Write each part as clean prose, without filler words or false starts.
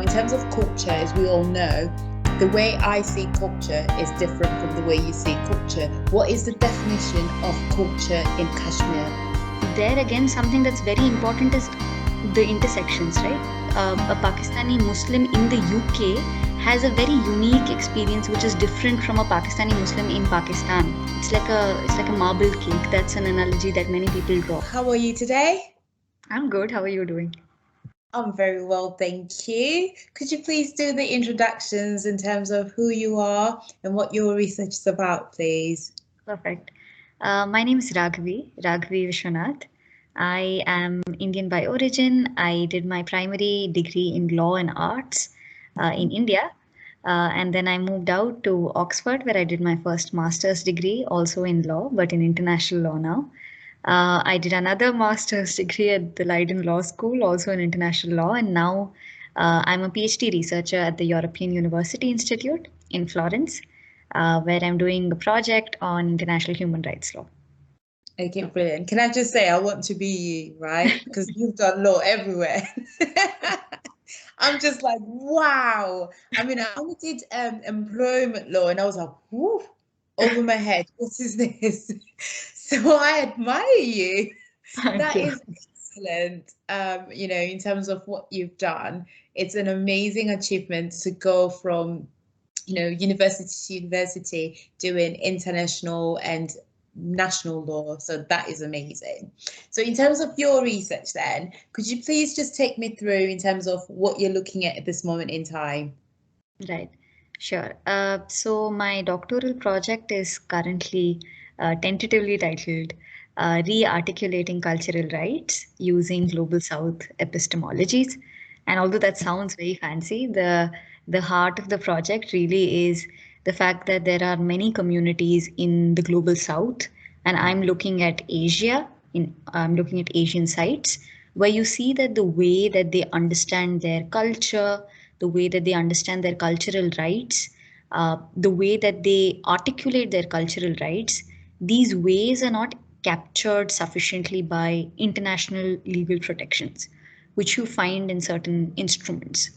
in terms of culture, as we all know, the way I see culture is different from the way you see culture. What is the definition of culture in Kashmir? There again, something that's very important is the intersections, right? A Pakistani Muslim in the UK has a very unique experience which is different from a Pakistani Muslim in Pakistan. It's like a marble cake. That's an analogy that many people draw. How are you today? I'm good. How are you doing? I'm very well, thank you. Could you please do the introductions in terms of who you are and what your research is about, please? Perfect. My name is Raghavi Viswanath. I am Indian by origin. I did my primary degree in law and arts in India. And then I moved out to Oxford, where I did my first master's degree, also in law, but in international law now. I did another master's degree at the Leiden Law School, also in international law. And now I'm a PhD researcher at the European University Insitute in Florence, where I'm doing a project on international human rights law. Okay, brilliant. Can I just say I want to be you, right? Because you've done law everywhere. I'm just like, wow. I mean, I only did employment law and I was like, whoo, over my head. What is this? So I admire you. That is excellent. In terms of what you've done, it's an amazing achievement to go from, university to university doing international and national law. So that is amazing. So in terms of your research then, could you please just take me through in terms of what you're looking at this moment in time? Right, sure. So my doctoral project is currently tentatively titled Re-articulating Cultural Rights Using Global South Epistemologies. And although that sounds very fancy, the heart of the project really is the fact that there are many communities in the global south, and I'm looking at Asia, I'm looking at Asian sites, where you see that the way that they understand their culture, the way that they understand their cultural rights, the way that they articulate their cultural rights, these ways are not captured sufficiently by international legal protections, which you find in certain instruments.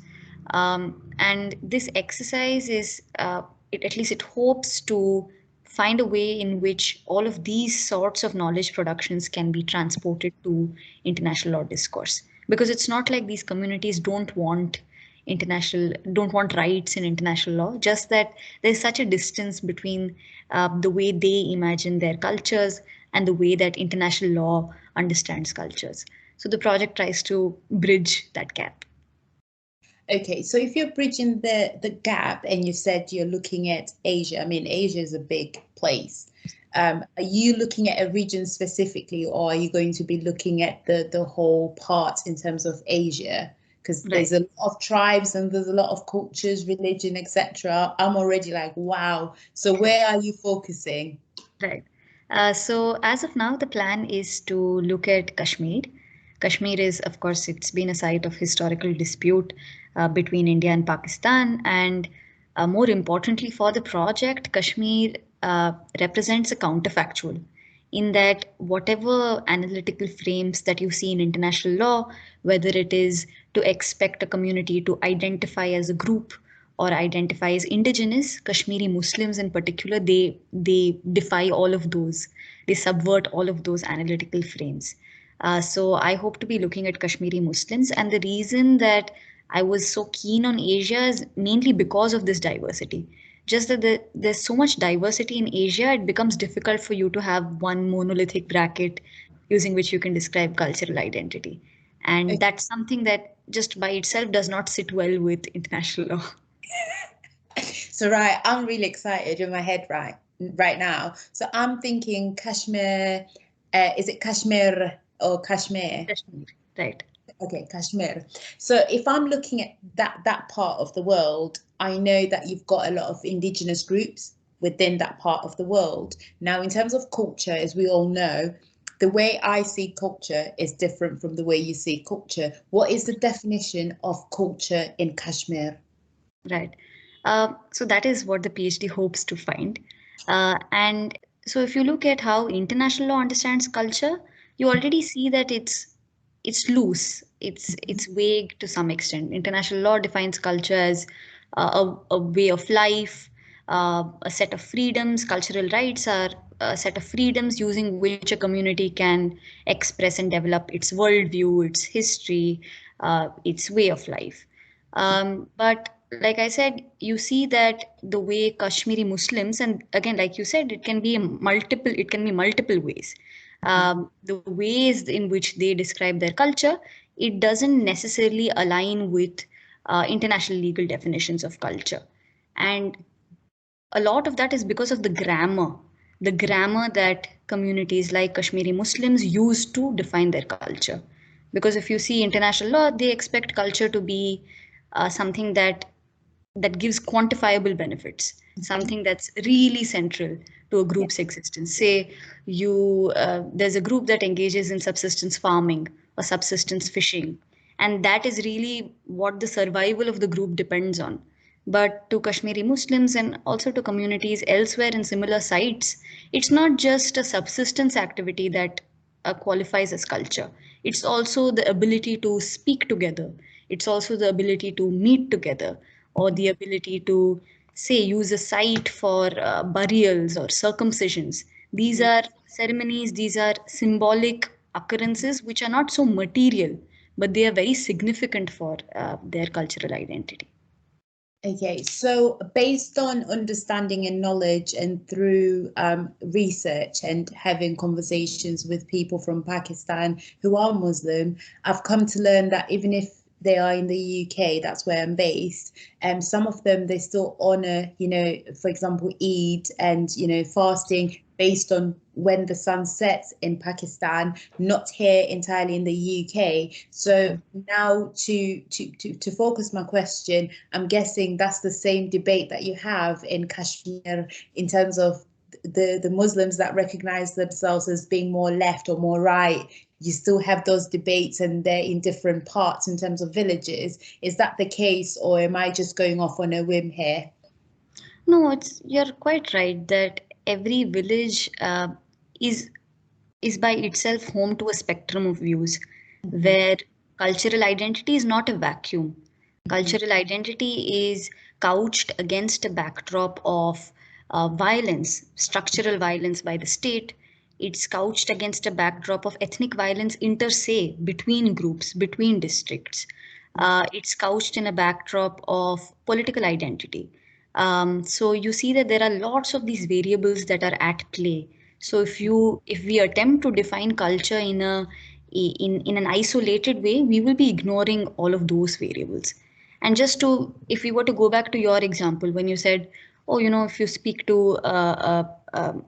And this exercise is, at least it hopes to find a way in which all of these sorts of knowledge productions can be transported to international law discourse. Because it's not like these communities don't want rights in international law, just that there's such a distance between the way they imagine their cultures and the way that international law understands cultures. So the project tries to bridge that gap. Okay, so if you're bridging the gap and you said you're looking at Asia, I mean, Asia is a big place. Are you looking at a region specifically, or are you going to be looking at the whole part in terms of Asia? Because there's a lot of tribes and there's a lot of cultures, religion, etc. I'm already like, wow. So where are you focusing? Right. So as of now, the plan is to look at Kashmir. Kashmir is, of course, it's been a site of historical dispute between India and Pakistan. And more importantly for the project, Kashmir represents a counterfactual in that whatever analytical frames that you see in international law, whether it is to expect a community to identify as a group or identify as indigenous, Kashmiri Muslims in particular, they defy all of those. They subvert all of those analytical frames. So I hope to be looking at Kashmiri Muslims. And the reason that I was so keen on Asia is mainly because of this diversity. Just that there's so much diversity in Asia, it becomes difficult for you to have one monolithic bracket using which you can describe cultural identity. And that's something that just by itself does not sit well with international law. So right, I'm really excited in my head right now. So I'm thinking Kashmir, is it Kashmir or Kashmir? Kashmir, right. Okay, Kashmir. So if I'm looking at that part of the world, I know that you've got a lot of indigenous groups within that part of the world. Now, in terms of culture, as we all know, the way I see culture is different from the way you see culture. What is the definition of culture in Kashmir? Right. So that is what the PhD hopes to find. And so if you look at how international law understands culture, you already see that it's loose. it's vague to some extent. International law defines culture as a way of life, a set of freedoms. Cultural rights are a set of freedoms using which a community can express and develop its worldview, its history, its way of life. But like I said, you see that the way Kashmiri Muslims, and again, like you said, it can be multiple ways. The ways in which they describe their culture, it doesn't necessarily align with international legal definitions of culture. And a lot of that is because of the grammar that communities like Kashmiri Muslims use to define their culture. Because if you see international law, they expect culture to be something that gives quantifiable benefits, something that's really central to a group's existence. Say there's a group that engages in subsistence farming or subsistence fishing, and that is really what the survival of the group depends on. But to Kashmiri Muslims and also to communities elsewhere in similar sites, it's not just a subsistence activity that qualifies as culture. It's also the ability to speak together. It's also the ability to meet together, or the ability to, say, use a site for burials or circumcisions. These are ceremonies, these are symbolic occurrences which are not so material, but they are very significant for their cultural identity. Okay, so based on understanding and knowledge and through research and having conversations with people from Pakistan who are Muslim, I've come to learn that even if they are in the UK, that's where I'm based, some of them, they still honor, for example, Eid and, fasting based on when the sun sets in Pakistan, not here entirely in the UK. So now to focus my question, I'm guessing that's the same debate that you have in Kashmir in terms of the Muslims that recognize themselves as being more left or more right. You still have those debates and they're in different parts in terms of villages. Is that the case, or am I just going off on a whim here? No, you're quite right that every village is by itself home to a spectrum of views, where cultural identity is not a vacuum. Cultural identity is couched against a backdrop of violence, structural violence by the state. It's couched against a backdrop of ethnic violence inter se, between groups, between districts. It's couched in a backdrop of political identity. So you see that there are lots of these variables that are at play. So if we attempt to define culture in an isolated way, we will be ignoring all of those variables. And if we were to go back to your example, when you said, oh, if you speak to a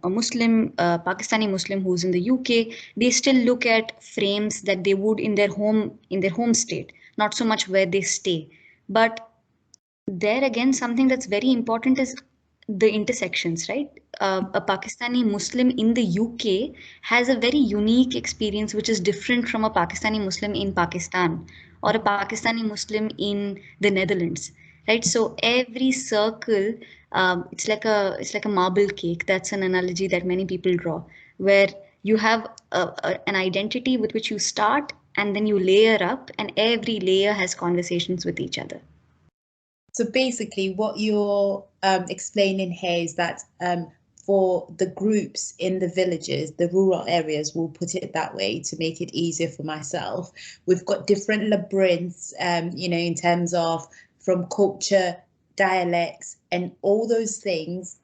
Muslim, Pakistani Muslim who's in the UK, they still look at frames that they would in their home state, not so much where they stay. But there again, something that's very important is the intersections, right? A Pakistani Muslim in the UK has a very unique experience, which is different from a Pakistani Muslim in Pakistan or a Pakistani Muslim in the Netherlands, right? So every circle, it's like a marble cake. That's an analogy that many people draw, where you have an identity with which you start, and then you layer up, and every layer has conversations with each other. So basically what you're explaining here is that for the groups in the villages, the rural areas, we'll put it that way to make it easier for myself, we've got different labyrinths, in terms of from culture, dialects, and all those things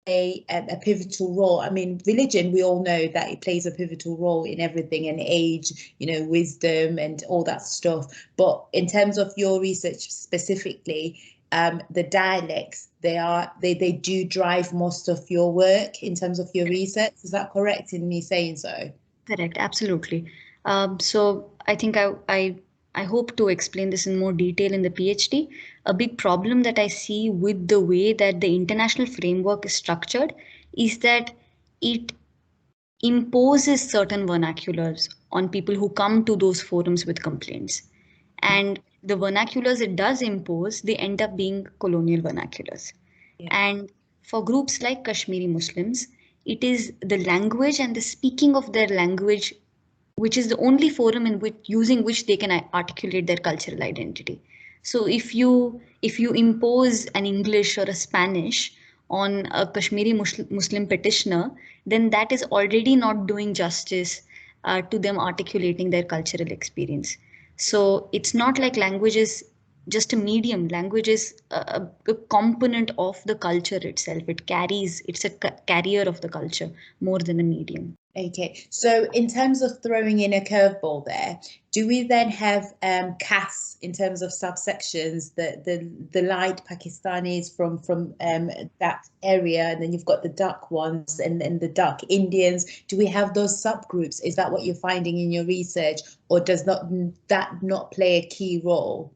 play a pivotal role. I mean, religion, we all know that it plays a pivotal role in everything, and age, wisdom and all that stuff. But in terms of your research specifically, the dialects, they do drive most of your work in terms of your research. Is that correct in me saying so? Correct, absolutely. So I think I hope to explain this in more detail in the PhD. A big problem that I see with the way that the international framework is structured is that it imposes certain vernaculars on people who come to those forums with complaints. And the vernaculars it does impose, they end up being colonial vernaculars. Yeah. And for groups like Kashmiri Muslims, it is the language and the speaking of their language which is the only forum in which using which they can articulate their cultural identity. So if you impose an English or a Spanish on a Kashmiri Muslim petitioner, then that is already not doing justice to them articulating their cultural experience. So it's not like language is just a medium. Language is a component of the culture itself. It's a carrier of the culture more than a medium. Okay, so in terms of throwing in a curveball there, do we then have castes in terms of subsections, the light Pakistanis from that area, and then you've got the dark ones and then the dark Indians? Do we have those subgroups? Is that what you're finding in your research, or does that not play a key role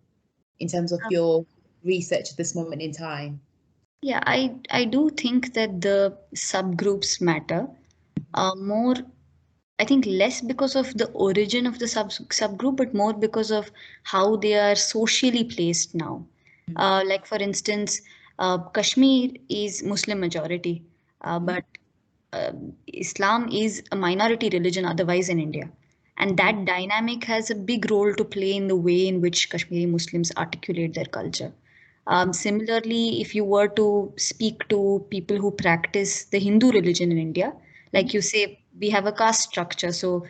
in terms of your research at this moment in time? Yeah, I do think that the subgroups matter. More, I think less because of the origin of the subgroup, but more because of how they are socially placed now. Like for instance, Kashmir is Muslim majority, but Islam is a minority religion otherwise in India. And that dynamic has a big role to play in the way in which Kashmiri Muslims articulate their culture. Similarly, if you were to speak to people who practice the Hindu religion in India, like you say, we have a caste structure, so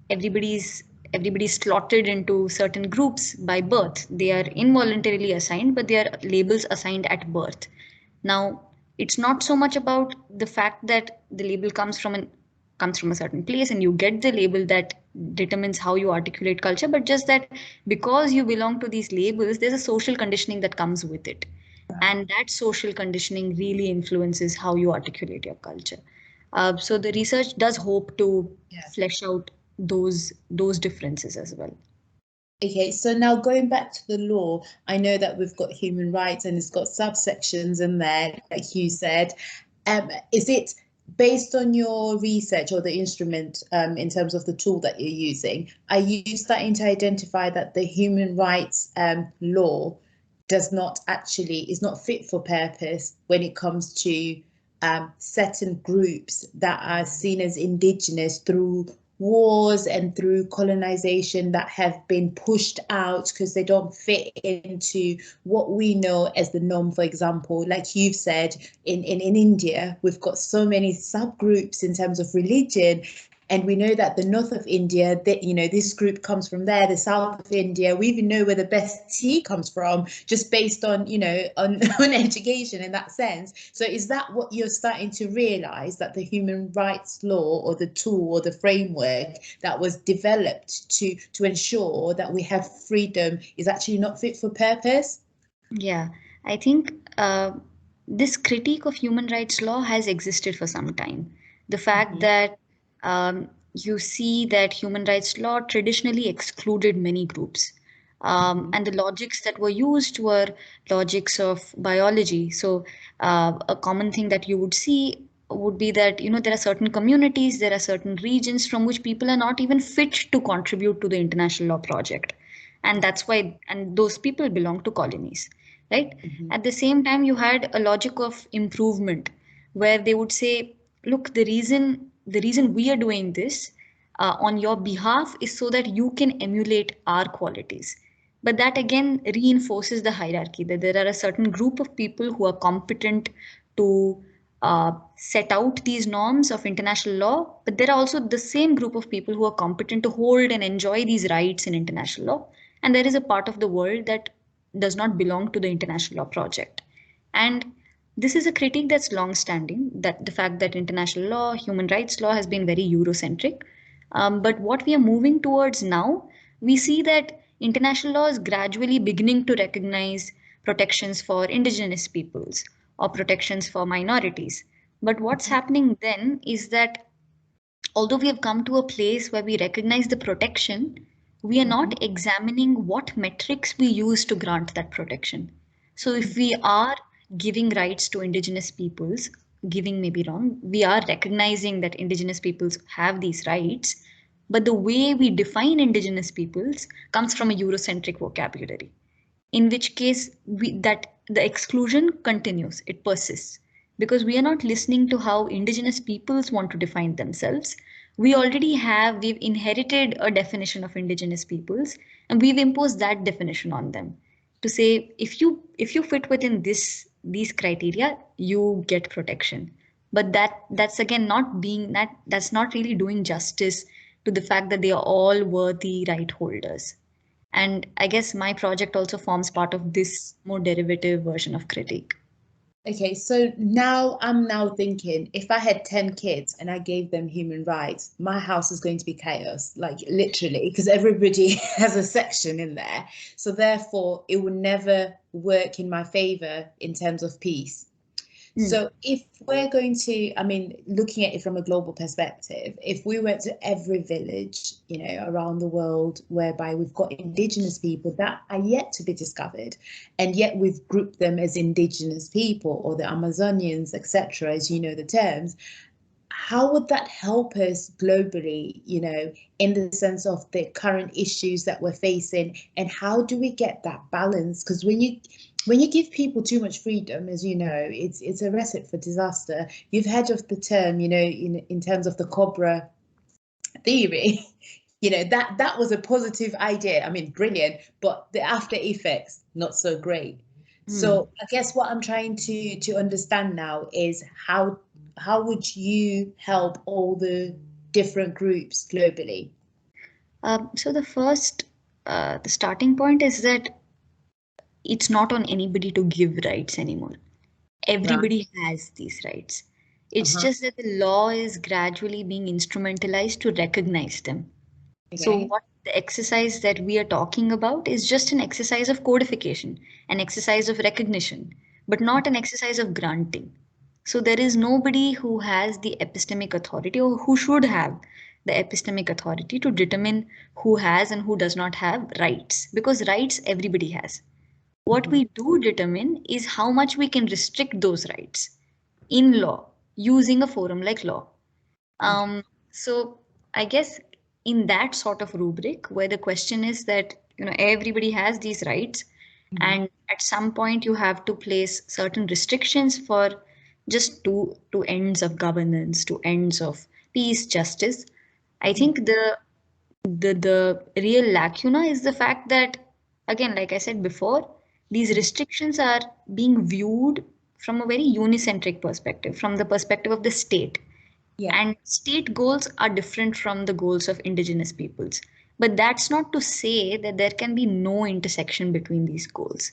everybody's everybody's slotted into certain groups by birth. They are involuntarily assigned, but they are labels assigned at birth. Now, it's not so much about the fact that the label comes from a certain place and you get the label that determines how you articulate culture, but just that because you belong to these labels, there's a social conditioning that comes with it. And that social conditioning really influences how you articulate your culture. So the research does hope to flesh out those differences as well. Okay, so now going back to the law, I know that we've got human rights and it's got subsections in there, like you said. Is it based on your research or the instrument in terms of the tool that you're using? Are you starting to identify that the human rights law is not fit for purpose when it comes to certain groups that are seen as indigenous through wars and through colonization that have been pushed out because they don't fit into what we know as the norm? For example, like you've said, in India, we've got so many subgroups in terms of religion. And we know that the north of India, that this group comes from there, the south of India. We even know where the best tea comes from, just based on on education in that sense. So is that what you're starting to realize, that the human rights law or the tool or the framework that was developed to ensure that we have freedom is actually not fit for purpose? Yeah, I think this critique of human rights law has existed for some time. The fact that you see that human rights law traditionally excluded many groups. And the logics that were used were logics of biology. So a common thing that you would see would be that, there are certain communities, there are certain regions from which people are not even fit to contribute to the international law project. And that's why, and those people belong to colonies, right? At the same time, you had a logic of improvement where they would say, look, the reason we are doing this on your behalf is so that you can emulate our qualities. But that again reinforces the hierarchy, that there are a certain group of people who are competent to set out these norms of international law, but there are also the same group of people who are competent to hold and enjoy these rights in international law. And there is a part of the world that does not belong to the international law project. And this is a critique that's long-standing, that the fact that international law, human rights law has been very Eurocentric. But what we are moving towards now, we see that international law is gradually beginning to recognize protections for indigenous peoples or protections for minorities. But what's happening then is that although we have come to a place where we recognize the protection, we are not examining what metrics we use to grant that protection. So if we are giving rights to indigenous peoples, giving may be wrong, we are recognizing that indigenous peoples have these rights, but the way we define indigenous peoples comes from a Eurocentric vocabulary, in which case that the exclusion continues, it persists. because we are not listening to how indigenous peoples want to define themselves. We've inherited a definition of indigenous peoples, and we've imposed that definition on them to say, if you fit within these criteria, you get protection. But that's again not being that's not really doing justice to the fact that they are all worthy right holders. And I guess my project also forms part of this more derivative version of critique. Okay, so now I'm thinking, if I had 10 kids and I gave them human rights, my house is going to be chaos, like literally, because everybody has a section in there. So therefore, it will never work in my favor in terms of peace. So if we're going to, I mean, looking at it from a global perspective, if we went to every village, around the world, whereby we've got indigenous people that are yet to be discovered, and yet we've grouped them as indigenous people, or the Amazonians, etc., as you know the terms, how would that help us globally, in the sense of the current issues that we're facing, and how do we get that balance? Because when you give people too much freedom, as you know, it's a recipe for disaster. You've heard of the term, in terms of the Cobra theory, that was a positive idea. I mean, brilliant, but the after effects, not so great. So I guess what I'm trying to understand now is how would you help all the different groups globally? So the starting point is that it's not on anybody to give rights anymore. Everybody has these rights. It's just that the law is gradually being instrumentalized to recognize them. Okay. So what the exercise that we are talking about is just an exercise of codification, an exercise of recognition, but not an exercise of granting. So there is nobody who has the epistemic authority, or who should have the epistemic authority, to determine who has and who does not have rights, because rights everybody has. What we do determine is how much we can restrict those rights in law using a forum like law. So I guess in that sort of rubric, where the question is that everybody has these rights, and at some point you have to place certain restrictions for just two ends of governance, two ends of peace, justice. I think the real lacuna is the fact that, again, like I said before, these restrictions are being viewed from a very unicentric perspective, from the perspective of the state. Yeah. And state goals are different from the goals of indigenous peoples. But that's not to say that there can be no intersection between these goals.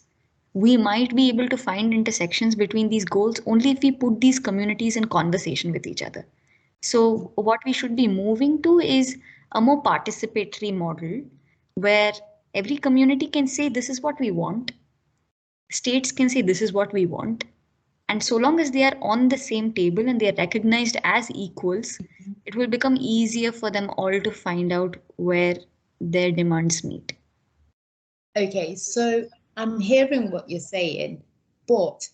We might be able to find intersections between these goals only if we put these communities in conversation with each other. So what we should be moving to is a more participatory model where every community can say, this is what we want. States can say, this is what we want. And so long as they are on the same table and they are recognized as equals, it will become easier for them all to find out where their demands meet. Okay, so I'm hearing what you're saying, but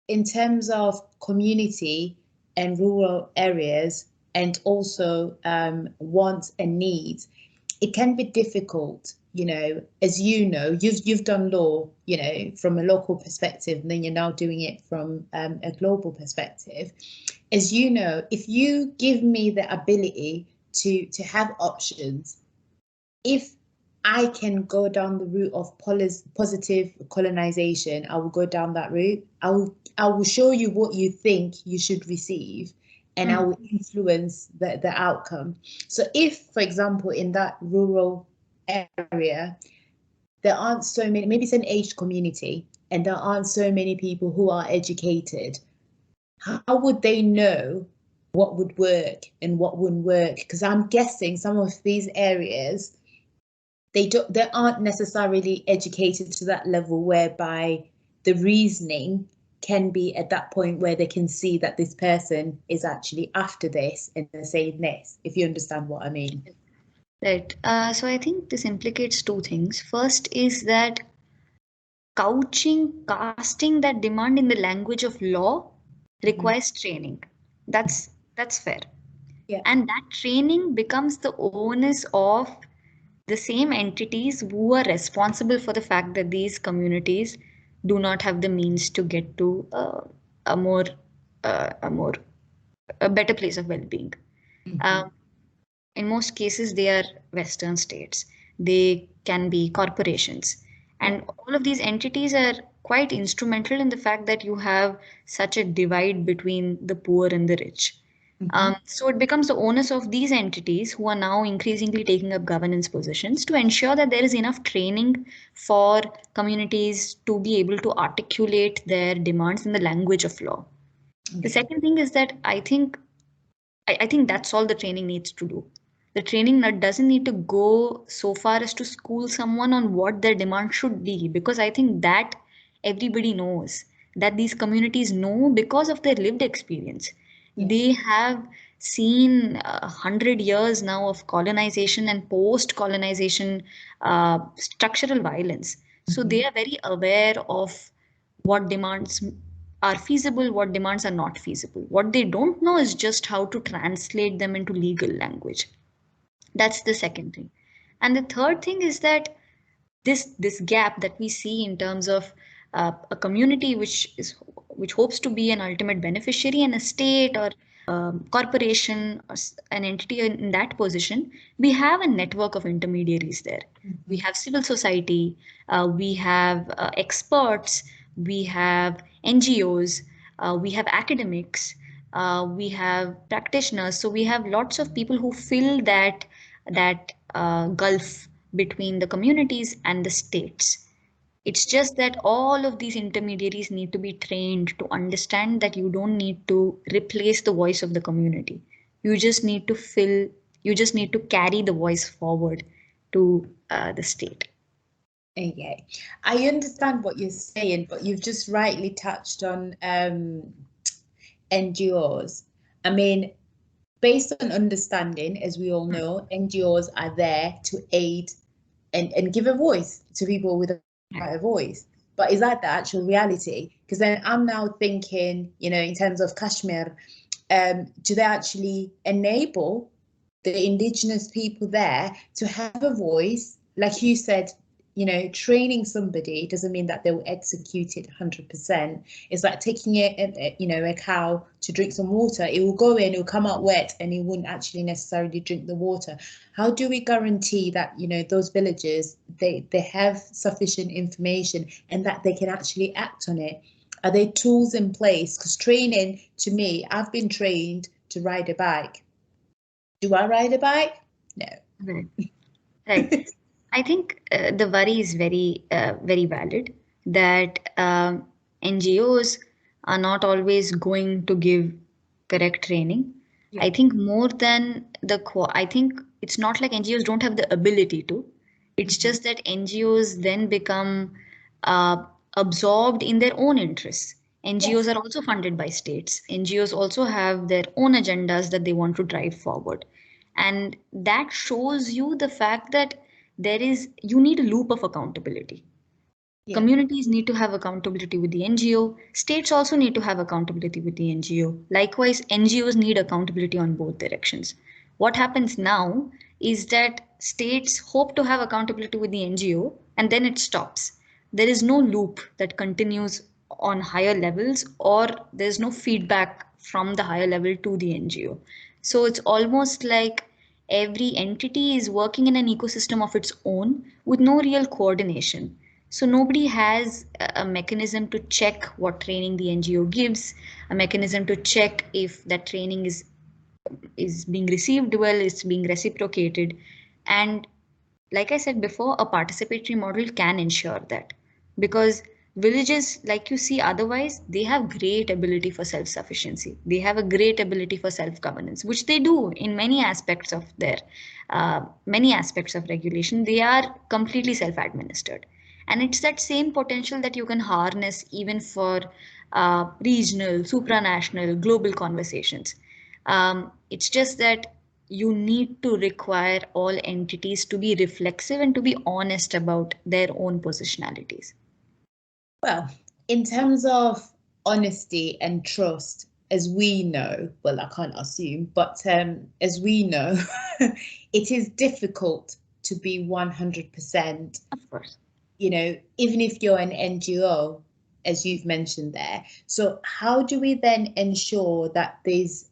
in terms of community and rural areas, and also wants and needs, it can be difficult, as you've done law, from a local perspective, and then you're now doing it from a global perspective. As you know, if you give me the ability to have options, if I can go down the route of positive colonization, I will go down that route. I will show you what you think you should receive, and I will influence the outcome. So if, for example, in that rural area, there aren't so many, maybe it's an aged community, and there aren't so many people who are educated, how would they know what would work and what wouldn't work? Because I'm guessing some of these areas, they aren't necessarily educated to that level whereby the reasoning can be at that point where they can see that this person is actually after this and they're saying this, if you understand what I mean. Right. So I think this implicates two things. First is that casting that demand in the language of law requires training. That's fair. Yeah. And that training becomes the onus of the same entities who are responsible for the fact that these communities do not have the means to get to a more a better place of well-being. Mhm. In most cases, they are Western states. They can be corporations. And all of these entities are quite instrumental in the fact that you have such a divide between the poor and the rich. So it becomes the onus of these entities who are now increasingly taking up governance positions to ensure that there is enough training for communities to be able to articulate their demands in the language of law. The second thing is that I think that's all the training needs to do. The training doesn't need to go so far as to school someone on what their demand should be, because I think that everybody knows, that these communities know because of their lived experience. They have seen 100 years now of colonization and post-colonization structural violence. So they are very aware of what demands are feasible, what demands are not feasible. What they don't know is just how to translate them into legal language. That's the second thing. And the third thing is that this gap that we see in terms of a community which hopes to be an ultimate beneficiary, and a state or corporation or an entity in that position, we have a network of intermediaries there. We have civil society, we have experts, we have NGOs, we have academics, we have practitioners. So we have lots of people who fill that gulf between the communities and the states. It's just that all of these intermediaries need to be trained to understand that you don't need to replace the voice of the community. You just need to carry the voice forward to the state. Okay, I understand what you're saying, but you've just rightly touched on NGOs. I mean, based on understanding, as we all know, NGOs are there to aid and give a voice to people without a voice. But is that the actual reality? Because then I'm now thinking, in terms of Kashmir, do they actually enable the indigenous people there to have a voice? Like you said, training somebody doesn't mean that they'll execute it 100%. It's like taking a cow to drink some water. It will go in, it will come out wet, and it wouldn't actually necessarily drink the water. How do we guarantee that, those villagers, they have sufficient information and that they can actually act on it? Are there tools in place? Because training, to me, I've been trained to ride a bike. Do I ride a bike? No. Right. I think the worry is very, very valid, that NGOs are not always going to give correct training. I think more than I think it's not like NGOs don't have the ability to. It's just that NGOs then become absorbed in their own interests. NGOs are also funded by states. NGOs also have their own agendas that they want to drive forward. And that shows you the fact that you need a loop of accountability. Communities need to have accountability with the NGO. States also need to have accountability with the NGO. Likewise, NGOs need accountability on both directions. What happens now is that states hope to have accountability with the NGO, and then it stops. There is no loop that continues on higher levels, or there's no feedback from the higher level to the NGO. So it's almost like every entity is working in an ecosystem of its own with no real coordination. So nobody has a mechanism to check what training the NGO gives, a mechanism to check if that training is being received well, it's being reciprocated. And like I said before, a participatory model can ensure that, because villages, like you see otherwise, they have great ability for self-sufficiency. They have a great ability for self-governance, which they do in many aspects of regulation. They are completely self-administered. And it's that same potential that you can harness even for regional, supranational, global conversations. It's just that you need to require all entities to be reflexive and to be honest about their own positionalities. Well, in terms of honesty and trust, as we know, well, I can't assume, but as we know, it is difficult to be 100%. Of course. Even if you're an NGO, as you've mentioned there. So how do we then ensure that these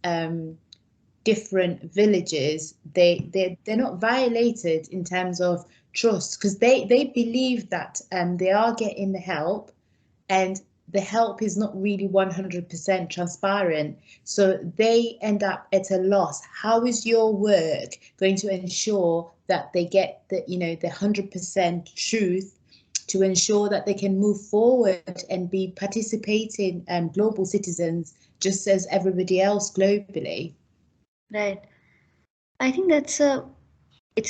different villages, they're not violated in terms of trust, because they believe that they are getting the help, and the help is not really 100% transparent, so they end up at a loss. How is your work going to ensure that they get the, you know, the 100% truth, to ensure that they can move forward and be participating global citizens just as everybody else globally? Right. I think it's a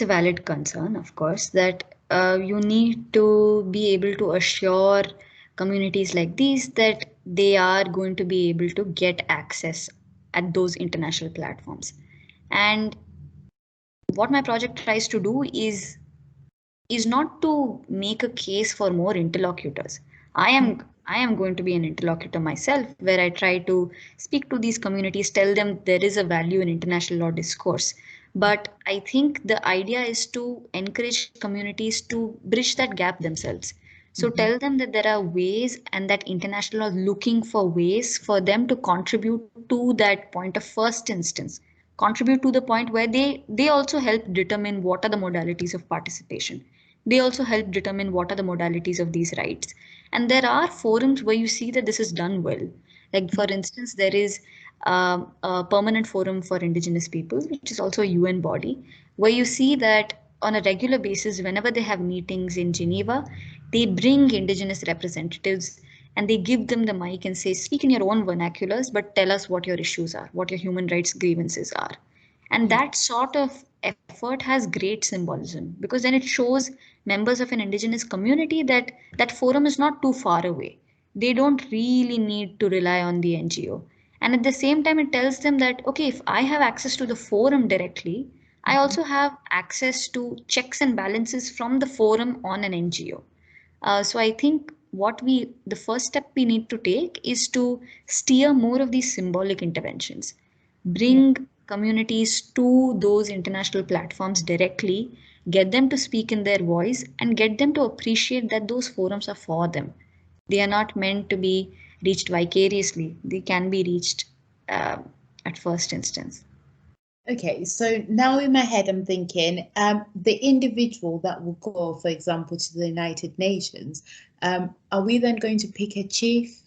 valid concern, of course, that you need to be able to assure communities like these that they are going to be able to get access at those international platforms. And what my project tries to do is not to make a case for more interlocutors. I am going to be an interlocutor myself, where I try to speak to these communities, tell them there is a value in international law discourse. But I think the idea is to encourage communities to bridge that gap themselves. So tell them that there are ways, and that international law is looking for ways for them to contribute to that point of first instance, contribute to the point where they also help determine what are the modalities of participation. They also help determine what are the modalities of these rights. And there are forums where you see that this is done well. Like, for instance, there is a permanent forum for indigenous peoples, which is also a UN body, where you see that on a regular basis, whenever they have meetings in Geneva, they bring indigenous representatives and they give them the mic and say, speak in your own vernaculars, but tell us what your issues are, what your human rights grievances are. And that sort of effort has great symbolism, because then it shows members of an indigenous community that that forum is not too far away. They don't really need to rely on the NGO. And at the same time, it tells them that, okay, if I have access to the forum directly, I also have access to checks and balances from the forum on an NGO. So I think the first step we need to take is to steer more of these symbolic interventions, bring communities to those international platforms directly, get them to speak in their voice, and get them to appreciate that those forums are for them. They are not meant to be reached vicariously. They can be reached at first instance. Okay, so now in my head, I'm thinking the individual that will go, for example, to the United Nations, are we then going to pick a chief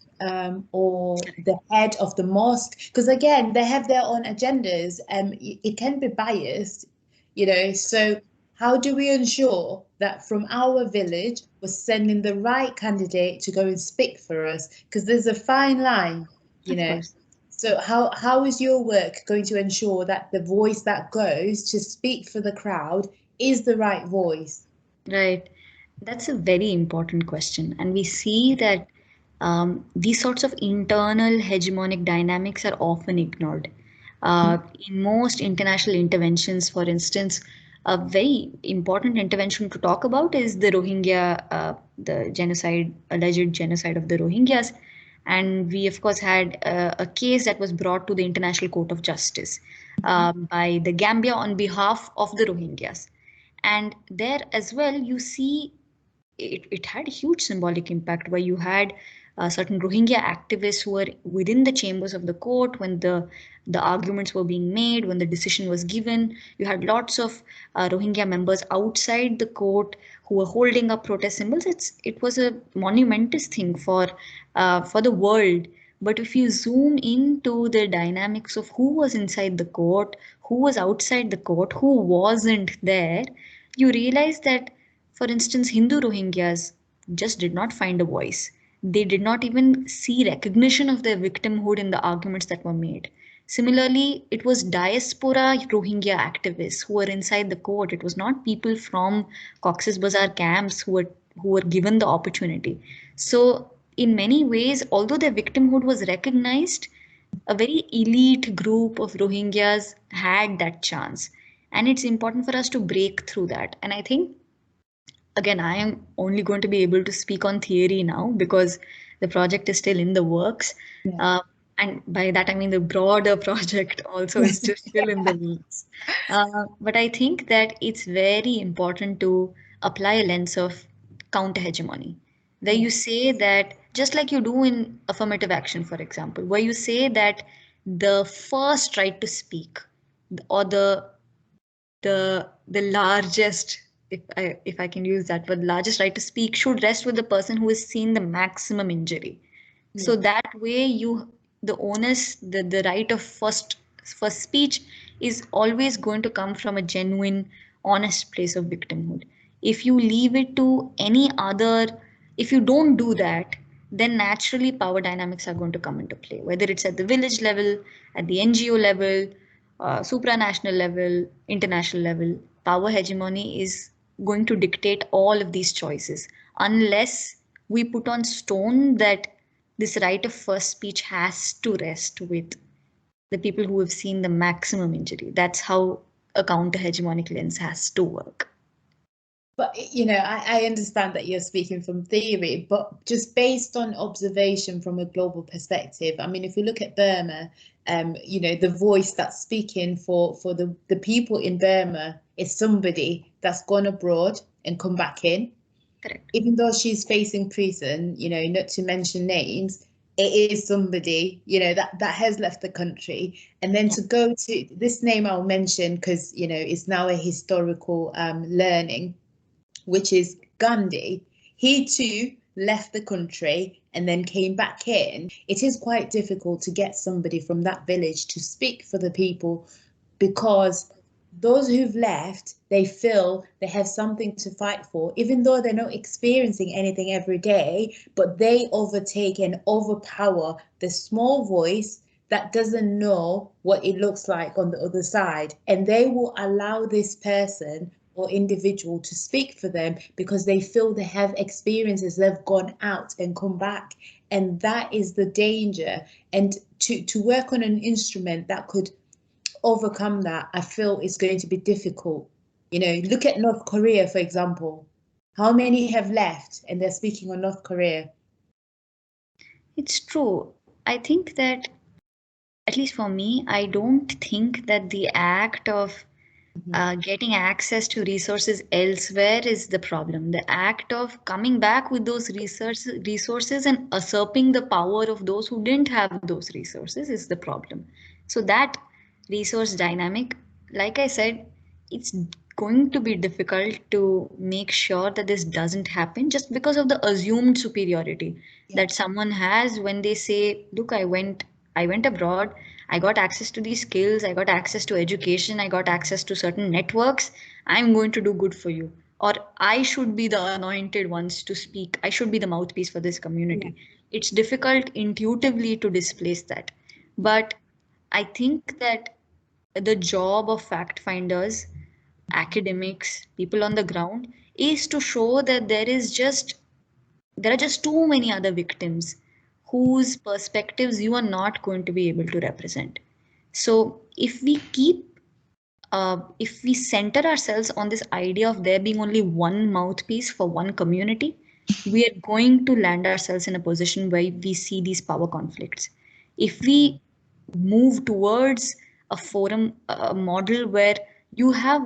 or the head of the mosque? Because again, they have their own agendas and it can be biased, you know. So how do we ensure that from our village, we're sending the right candidate to go and speak for us? Because there's a fine line, you know. So how is your work going to ensure that the voice that goes to speak for the crowd is the right voice? Right. That's a very important question. And we see that these sorts of internal hegemonic dynamics are often ignored. In most international interventions, for instance, a very important intervention to talk about is the Rohingya, the genocide, alleged genocide of the Rohingyas. And we, of course, had a case that was brought to the International Court of Justice by the Gambia on behalf of the Rohingyas. And there as well, you see it had a huge symbolic impact, where you had certain Rohingya activists who were within the chambers of the court when the arguments were being made, when the decision was given. You had lots of Rohingya members outside the court who were holding up protest symbols. It was a monumentous thing for the world. But if you zoom into the dynamics of who was inside the court, who was outside the court, who wasn't there, you realize that, for instance, Hindu Rohingyas just did not find a voice. They did not even see recognition of their victimhood in the arguments that were made. Similarly, it was diaspora Rohingya activists who were inside the court. It was not people from Cox's Bazar camps who were given the opportunity. So, in many ways, although their victimhood was recognized, a very elite group of Rohingyas had that chance. And it's important for us to break through that. And I think, again, I am only going to be able to speak on theory now because the project is still in the works. And by that, I mean the broader project also is just still in the works. But I think that it's very important to apply a lens of counter hegemony, where you say that just like you do in affirmative action, for example, where you say that the first right to speak, or the largest, if I can use that word, largest right to speak should rest with the person who has seen the maximum injury. So that way the onus, the right of first speech is always going to come from a genuine, honest place of victimhood. If you leave it to any other, if you don't do that, then naturally power dynamics are going to come into play, whether it's at the village level, at the NGO level, supranational level, international level. Power hegemony is going to dictate all of these choices unless we put on stone that this right of first speech has to rest with the people who have seen the maximum injury. That's how a counter hegemonic lens has to work. But, I understand that you're speaking from theory, but just based on observation from a global perspective, I mean, if we look at Burma, the voice that's speaking for the people in Burma is somebody that's gone abroad and come back in. Correct. Even though she's facing prison, not to mention names, it is somebody, that has left the country. And then to go to this name I'll mention because, it's now a historical learning, which is Gandhi. He too left the country and then came back in. It is quite difficult to get somebody from that village to speak for the people because those who've left, they feel they have something to fight for, even though they're not experiencing anything every day, but they overtake and overpower the small voice that doesn't know what it looks like on the other side. And they will allow this person or individual to speak for them because they feel they have experiences, they've gone out and come back. And that is the danger. And to work on an instrument that could overcome that, I feel it's going to be difficult. Look at North Korea, for example. How many have left and they're speaking on North Korea? It's true. I think that, at least for me, I don't think that the act of getting access to resources elsewhere is the problem. The act of coming back with those resources and usurping the power of those who didn't have those resources is the problem. So that resource dynamic, like I said, it's going to be difficult to make sure that this doesn't happen just because of the assumed superiority that someone has when they say, look, I went abroad, I got access to these skills, I got access to education, I got access to certain networks, I'm going to do good for you. Or I should be the anointed ones to speak, I should be the mouthpiece for this community. It's difficult intuitively to displace that. But I think that the job of fact finders, academics, people on the ground is to show that there are just too many other victims whose perspectives you are not going to be able to represent. So if we center ourselves on this idea of there being only one mouthpiece for one community, we are going to land ourselves in a position where we see these power conflicts. If we move towards a forum, a model where you have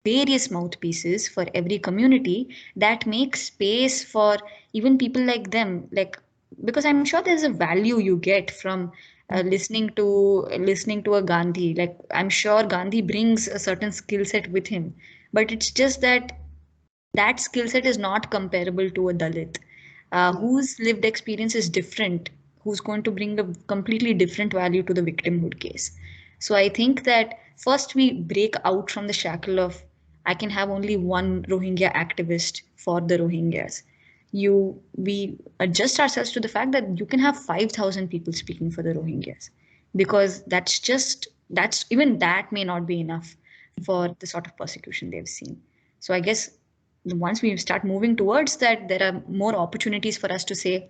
various mouthpieces for every community, that makes space for even people like them, because I'm sure there's a value you get from listening to a Gandhi. Like, I'm sure Gandhi brings a certain skill set with him, but it's just that skill set is not comparable to a Dalit whose lived experience is different, who's going to bring a completely different value to the victimhood case. So I think that first we break out from the shackle of I can have only one Rohingya activist for the Rohingyas. We adjust ourselves to the fact that you can have 5,000 people speaking for the Rohingyas, because even that may not be enough for the sort of persecution they've seen. So I guess once we start moving towards that, there are more opportunities for us to say,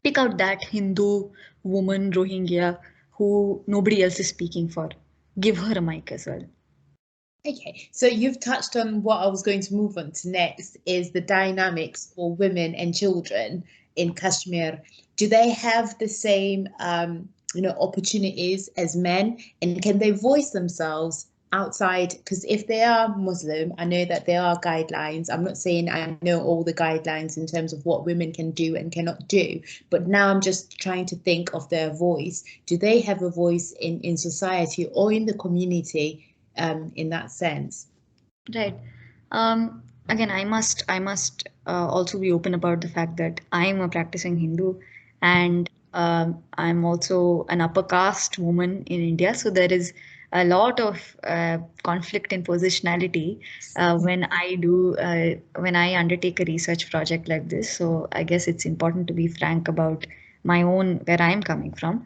pick out that Hindu woman Rohingya who nobody else is speaking for. Give her a mic as well. Okay, so you've touched on what I was going to move on to next, is the dynamics for women and children in Kashmir. Do they have the same opportunities as men, and can they voice themselves outside, because if they are Muslim, I know that there are guidelines. I'm not saying I know all the guidelines in terms of what women can do and cannot do, but now I'm just trying to think of their voice. Do they have a voice in society or in the community, in that sense? Right. Again, I must also be open about the fact that I'm a practicing Hindu, and I'm also an upper caste woman in India. So there is a lot of conflict in positionality when I undertake a research project like this. So I guess it's important to be frank about my own where I'm coming from.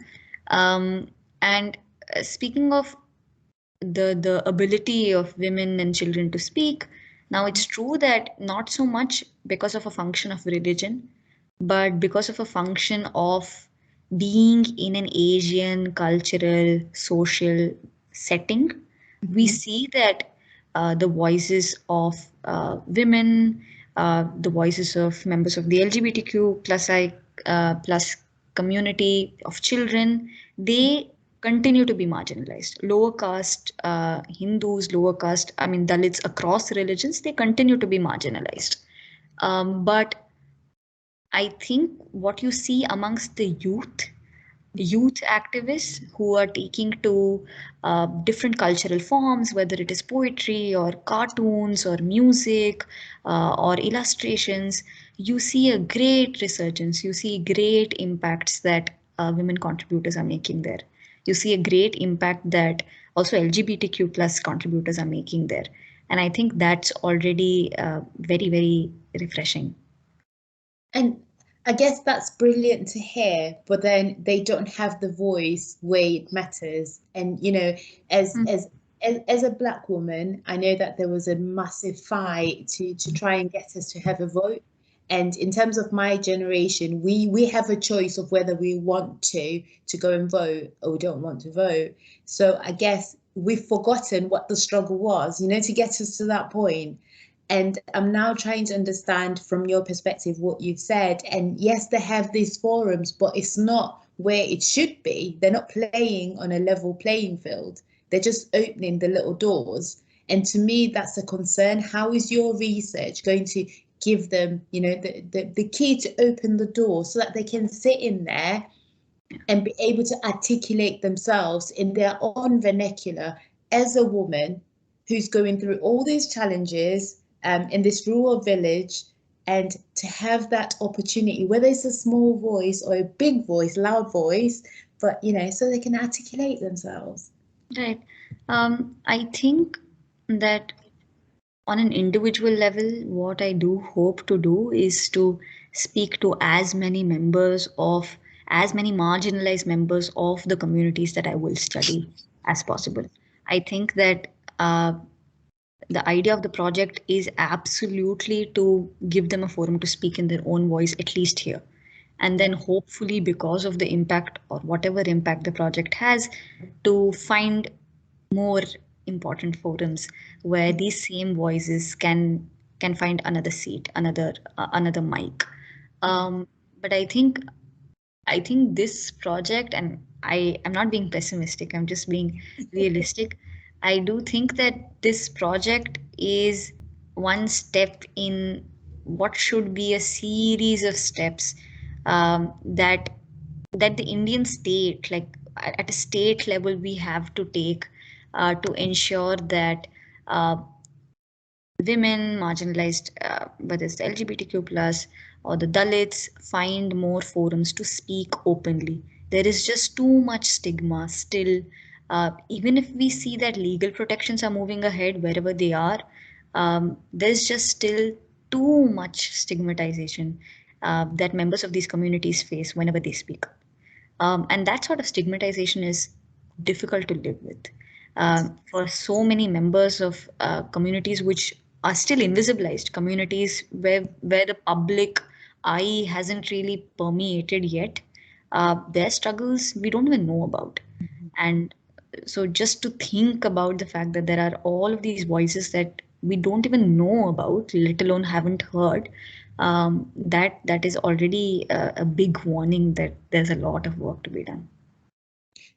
And speaking of the ability of women and children to speak. Now, it's true that not so much because of a function of religion, but because of a function of being in an Asian cultural, social setting. We see that the voices of women, the voices of members of the LGBTQ plus community of children, they continue to be marginalized. Lower caste Hindus, lower caste, I mean, Dalits across religions, they continue to be marginalized. But I think what you see amongst the youth activists who are taking to different cultural forms, whether it is poetry or cartoons or music or illustrations, you see a great resurgence. You see great impacts that women contributors are making there. You see a great impact that also LGBTQ plus contributors are making there. And I think that's already very, very refreshing. And I guess that's brilliant to hear, but then they don't have the voice where it matters. And, you know, as a Black woman, I know that there was a massive fight to try and get us to have a vote. And in terms of my generation, we have a choice of whether we want to go and vote or we don't want to vote. So I guess we've forgotten what the struggle was, you know, to get us to that point. And I'm now trying to understand from your perspective what you've said. And yes, they have these forums, but it's not where it should be. They're not playing on a level playing field. They're just opening the little doors. And to me, that's a concern. How is your research going to give them, you know, the key to open the door so that they can sit in there and be able to articulate themselves in their own vernacular as a woman who's going through all these challenges in this rural village, and to have that opportunity, whether it's a small voice or a big voice, loud voice, but, you know, so they can articulate themselves. Right. I think that on an individual level, what I do hope to do is to speak to as many marginalized members of the communities that I will study as possible. I think that the idea of the project is absolutely to give them a forum to speak in their own voice, at least here. And then hopefully, because of the impact or whatever impact the project has, to find more important forums where these same voices can find another seat, another mic. But I think this project, and I am not being pessimistic, I'm just being realistic. I do think that this project is one step in what should be a series of steps that the Indian state, like at a state level, we have to take to ensure that women, marginalized, whether it's the LGBTQ plus or the Dalits, find more forums to speak openly. There is just too much stigma still. Even if we see that legal protections are moving ahead wherever they are, there's just still too much stigmatization that members of these communities face whenever they speak. And that sort of stigmatization is difficult to live with. For so many members of communities which are still invisibilized, communities where the public eye hasn't really permeated yet, their struggles we don't even know about. And so just to think about the fact that there are all of these voices that we don't even know about, let alone haven't heard, that is already a big warning that there's a lot of work to be done.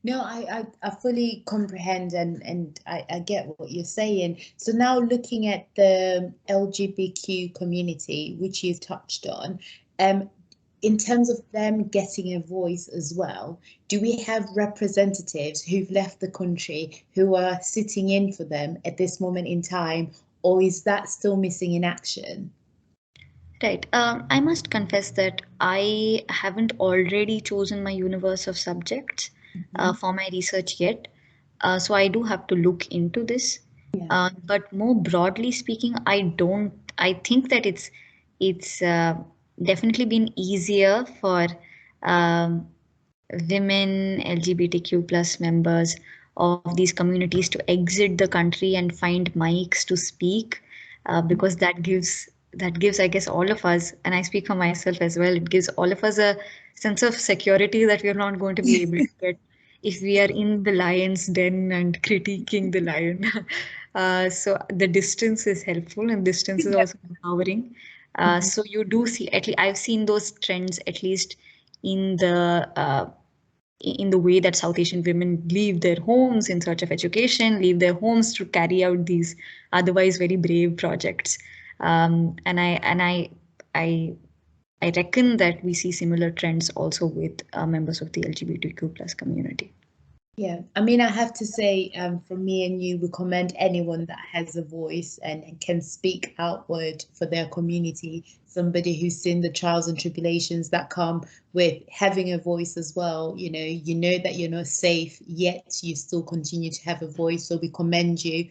No, I fully comprehend and I get what you're saying. So now looking at the LGBTQ community, which you've touched on, in terms of them getting a voice as well, do we have representatives who've left the country who are sitting in for them at this moment in time, or is that still missing in action? Right. I must confess that I haven't already chosen my universe of subjects for my research yet. So I do have to look into this. Yeah. But more broadly speaking, I think that it's definitely been easier for um, women, LGBTQ plus members of these communities to exit the country and find mics to speak, because that gives, I guess, all of us, and I speak for myself as well, it gives all of us a sense of security that we are not going to be able to get if we are in the lion's den and critiquing the lion. So the distance is helpful, and distance is also empowering. So you do see, at least I've seen those trends, at least in the way that South Asian women leave their homes in search of education, leave their homes to carry out these otherwise very brave projects. And I reckon that we see similar trends also with members of the LGBTQ plus community. Yeah, I mean, I have to say, from me and you, we commend anyone that has a voice and can speak outward for their community. Somebody who's seen the trials and tribulations that come with having a voice as well. You know that you're not safe, yet you still continue to have a voice. So we commend you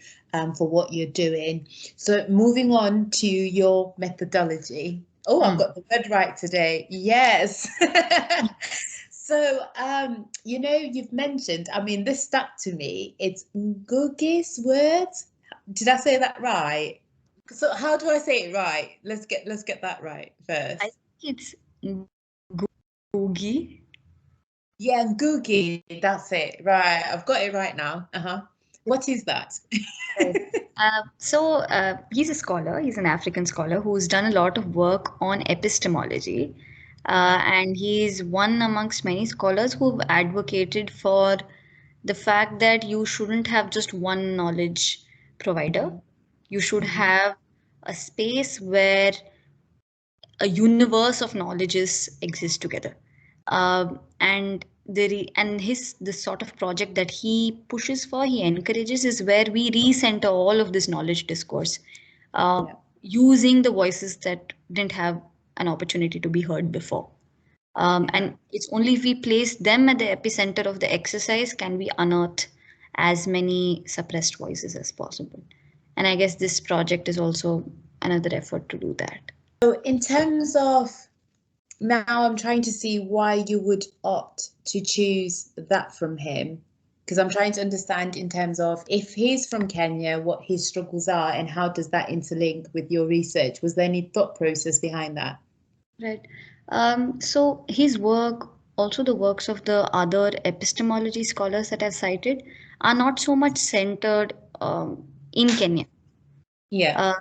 for what you're doing. So moving on to your methodology. Oh, I've got the word right today. Yes. So, you've mentioned, I mean, this stuck to me. It's Ngugi's words. Did I say that right? So how do I say it right? Let's get that right first. I think it's Ngugi. Yeah, Ngugi, that's it. Right. I've got it right now. What is that? So he's a scholar, he's an African scholar who's done a lot of work on epistemology. And he's one amongst many scholars who've advocated for the fact that you shouldn't have just one knowledge provider. You should have a space where a universe of knowledges exist together. And the sort of project that he pushes for, he encourages, is where we recenter all of this knowledge discourse, using the voices that didn't have an opportunity to be heard before. And it's only if we place them at the epicenter of the exercise can we unearth as many suppressed voices as possible. And I guess this project is also another effort to do that. So in terms of, now I'm trying to see why you would opt to choose that from him, because I'm trying to understand in terms of if he's from Kenya, what his struggles are and how does that interlink with your research? Was there any thought process behind that? Right. So his work, also the works of the other epistemology scholars that I've cited, are not so much centered in Kenya. Yeah.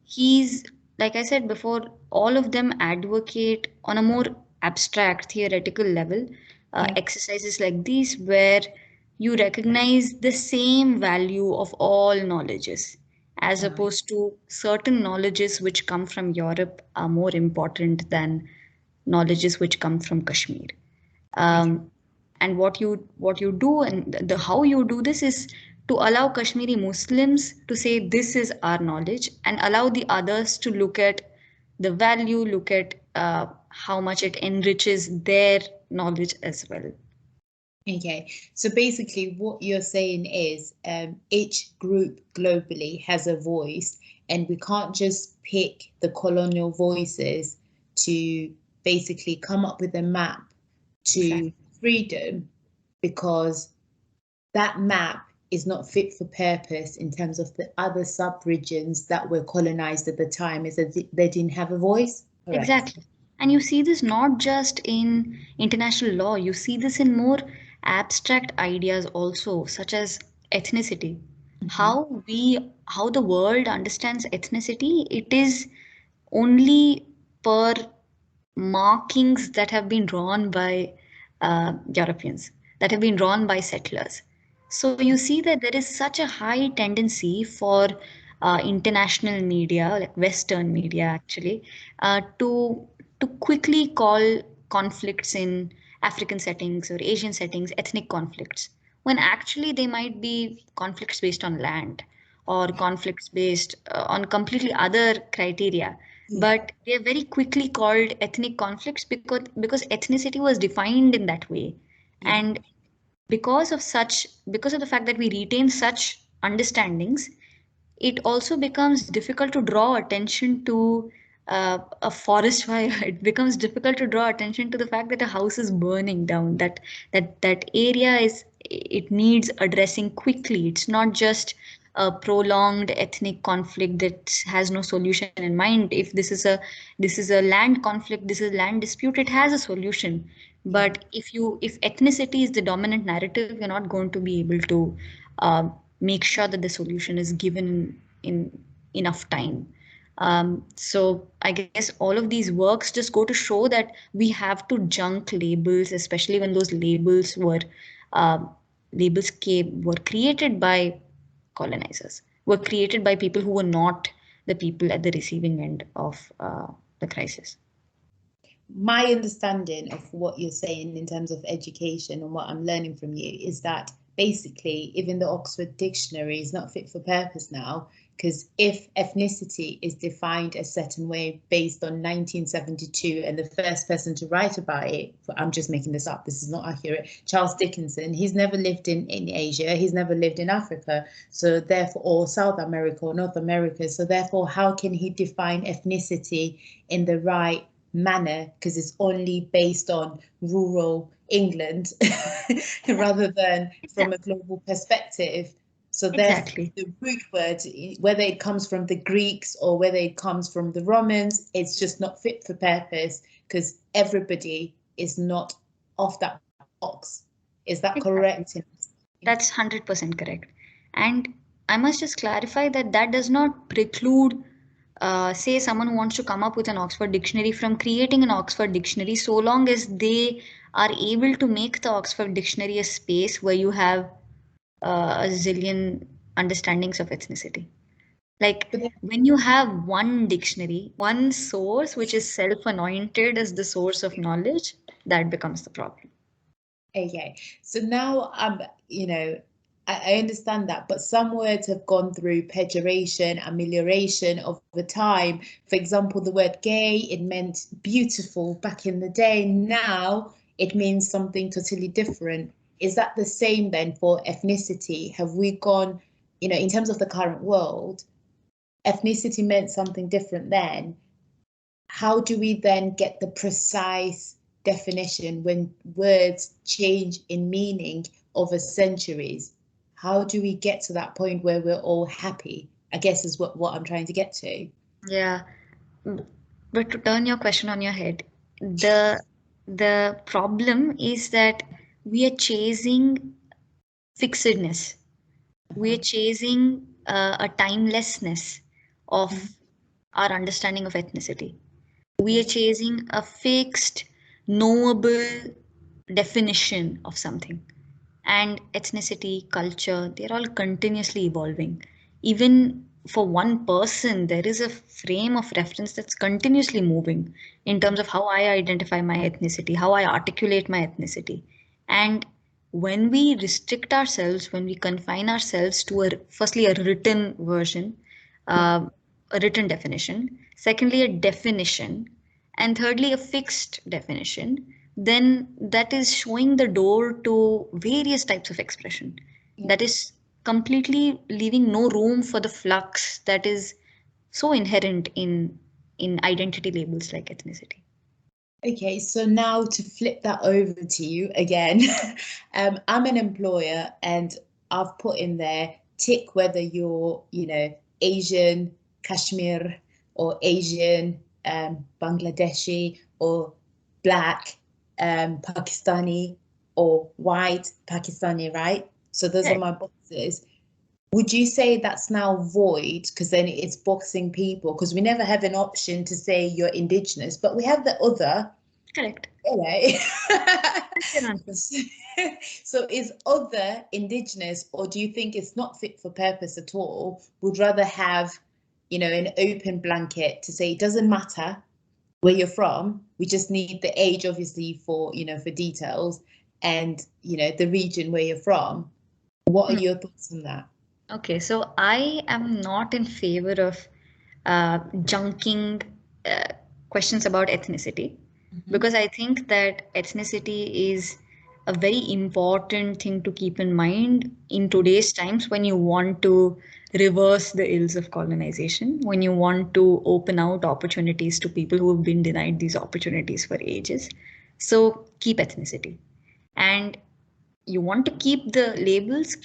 He's, like I said before, all of them advocate on a more abstract theoretical level exercises like these where you recognize the same value of all knowledges, as opposed to certain knowledges which come from Europe are more important than knowledges which come from Kashmir. And what you do, and the how you do this, is to allow Kashmiri Muslims to say this is our knowledge, and allow the others to look at the value, look at how much it enriches their knowledge as well. Okay, so basically what you're saying is each group globally has a voice, and we can't just pick the colonial voices to basically come up with a map to freedom, because that map is not fit for purpose in terms of the other sub-regions that were colonized at the time, is that they didn't have a voice. Correct. Exactly. And you see this not just in international law, you see this in more abstract ideas also, such as ethnicity. How the world understands ethnicity, it is only per markings that have been drawn by Europeans. that have been drawn by settlers. So you see that there is such a high tendency for international media, like Western media actually, to quickly call conflicts in African settings or Asian settings ethnic conflicts, when actually they might be conflicts based on land or conflicts based on completely other criteria. Yeah. But they are very quickly called ethnic conflicts because ethnicity was defined in that way. Yeah. And because of the fact that we retain such understandings, it also becomes difficult to draw attention to a forest fire. It becomes difficult to draw attention to the fact that a house is burning down. That area it needs addressing quickly. It's not just a prolonged ethnic conflict that has no solution in mind. If this is a land conflict, this is land dispute, it has a solution. Yeah. But if ethnicity is the dominant narrative, you're not going to be able to uh, make sure that the solution is given in enough time. So I guess all of these works just go to show that we have to junk labels, especially when those uh, were created by colonizers, were created by people who were not the people at the receiving end of the crisis. My understanding of what you're saying in terms of education and what I'm learning from you is that basically even the Oxford Dictionary is not fit for purpose now, because if ethnicity is defined a certain way based on 1972 and the first person to write about it, I'm just making this up, this is not accurate, Charles Dickinson, he's never lived in Asia, he's never lived in Africa, so therefore, or South America or North America, so therefore how can he define ethnicity in the right manner, because it's only based on rural England rather than from a global perspective. So therefore, Exactly. the root word, whether it comes from the Greeks or whether it comes from the Romans, it's just not fit for purpose because everybody is not off that box. Is that Exactly. correct? That's 100% correct. And I must just clarify that that does not preclude, say, someone who wants to come up with an Oxford dictionary from creating an Oxford dictionary, so long as they are able to make the Oxford dictionary a space where you have a zillion understandings of ethnicity. Like But then, when you have one dictionary, one source which is self anointed as the source of knowledge, that becomes the problem. okay, so now I understand that, but some words have gone through pejoration, amelioration over time. For example, the word gay, it meant beautiful back in the day. Now it means something totally different. Is that the same then for ethnicity? Have we gone, in terms of the current world, ethnicity meant something different then? How do we then get the precise definition when words change in meaning over centuries? How do we get to that point where we're all happy? I guess is what I'm trying to get to. Yeah. But to turn your question on your head, the problem is that we are chasing fixedness. We are chasing a timelessness of our understanding of ethnicity. We are chasing a fixed, knowable definition of something. And ethnicity, culture, they're all continuously evolving. Even for one person, there is a frame of reference that's continuously moving in terms of how I identify my ethnicity, how I articulate my ethnicity. And when we restrict ourselves, when we confine ourselves to firstly a written version, a written definition, secondly a definition, and thirdly a fixed definition, then that is showing the door to various types of expression. Yeah. That is completely leaving no room for the flux that is so inherent in identity labels like ethnicity. Okay, so now to flip that over to you again, I'm an employer and I've put in there tick whether you're, Asian, Kashmir, or Asian, Bangladeshi, or black, Pakistani, or white Pakistani, right? So those are Right. my boxes. Would you say that's now void? Because then it's boxing people, because we never have an option to say you're indigenous, but we have the other. Correct. Anyway. That's your answer. So is other indigenous, or do you think it's not fit for purpose at all? Would rather have, an open blanket to say it doesn't matter where you're from. We just need the age, obviously, for details, and the region where you're from. What are your thoughts on that? Okay, so I am not in favor of junking questions about ethnicity, because I think that ethnicity is a very important thing to keep in mind in today's times when you want to reverse the ills of colonization, when you want to open out opportunities to people who have been denied these opportunities for ages. So keep ethnicity. And you want to keep the labels,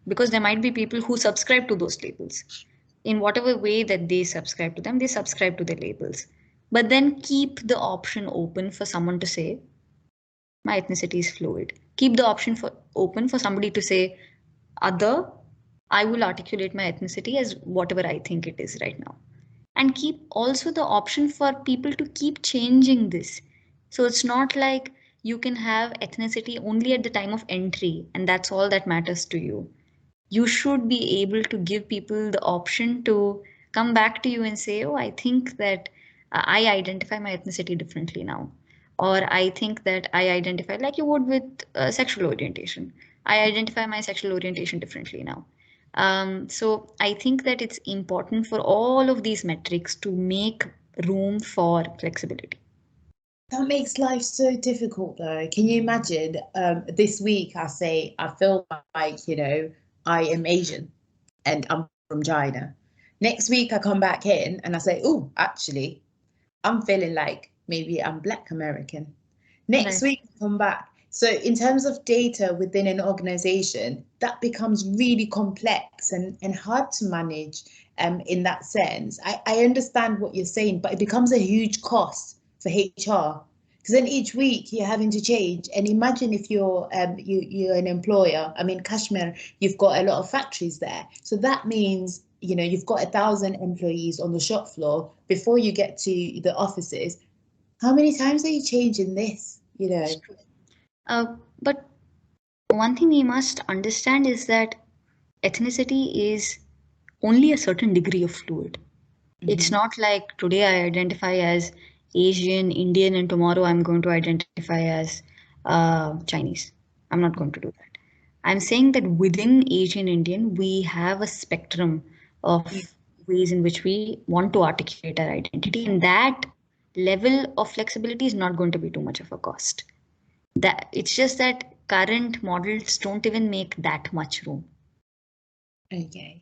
because there might be people who subscribe to those labels. In whatever way that they subscribe to them, they subscribe to the labels. But then keep the option open for someone to say, my ethnicity is fluid. Keep the option open for somebody to say, other, I will articulate my ethnicity as whatever I think it is right now. And keep also the option for people to keep changing this. So it's not like you can have ethnicity only at the time of entry and that's all that matters to you. You should be able to give people the option to come back to you and say, oh, I think that I identify my ethnicity differently now. Or I think that I identify like you would with sexual orientation. I identify my sexual orientation differently now. So I think that it's important for all of these metrics to make room for flexibility. That makes life so difficult, though. Can you imagine? This week, I say I feel like I am Asian, and I'm from China. Next week, I come back in and I say, oh, actually, I'm feeling like maybe I'm Black American. Next Right. week, I come back. So in terms of data within an organization, that becomes really complex and hard to manage in that sense. I understand what you're saying, but it becomes a huge cost for HR. Because then each week you're having to change. And imagine if you're you're an employer. I mean, Kashmir, you've got a lot of factories there. So that means you've got 1,000 employees on the shop floor before you get to the offices. How many times are you changing this? But one thing we must understand is that ethnicity is only a certain degree of fluid. It's not like today I identify as Asian, Indian, and tomorrow I'm going to identify as Chinese. I'm not going to do that. I'm saying that within Asian Indian, we have a spectrum of ways in which we want to articulate our identity, and that level of flexibility is not going to be too much of a cost. That it's just that current models don't even make that much room. Okay.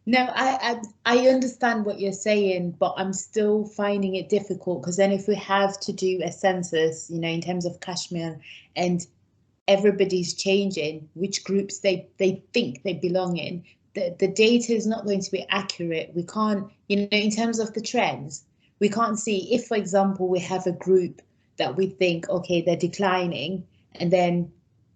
No, I understand what you're saying, but I'm still finding it difficult because then if we have to do a census, in terms of Kashmir, and everybody's changing which groups they think they belong in, the data is not going to be accurate. We can't, in terms of the trends, we can't see if, for example, we have a group that we think, okay, they're declining, and then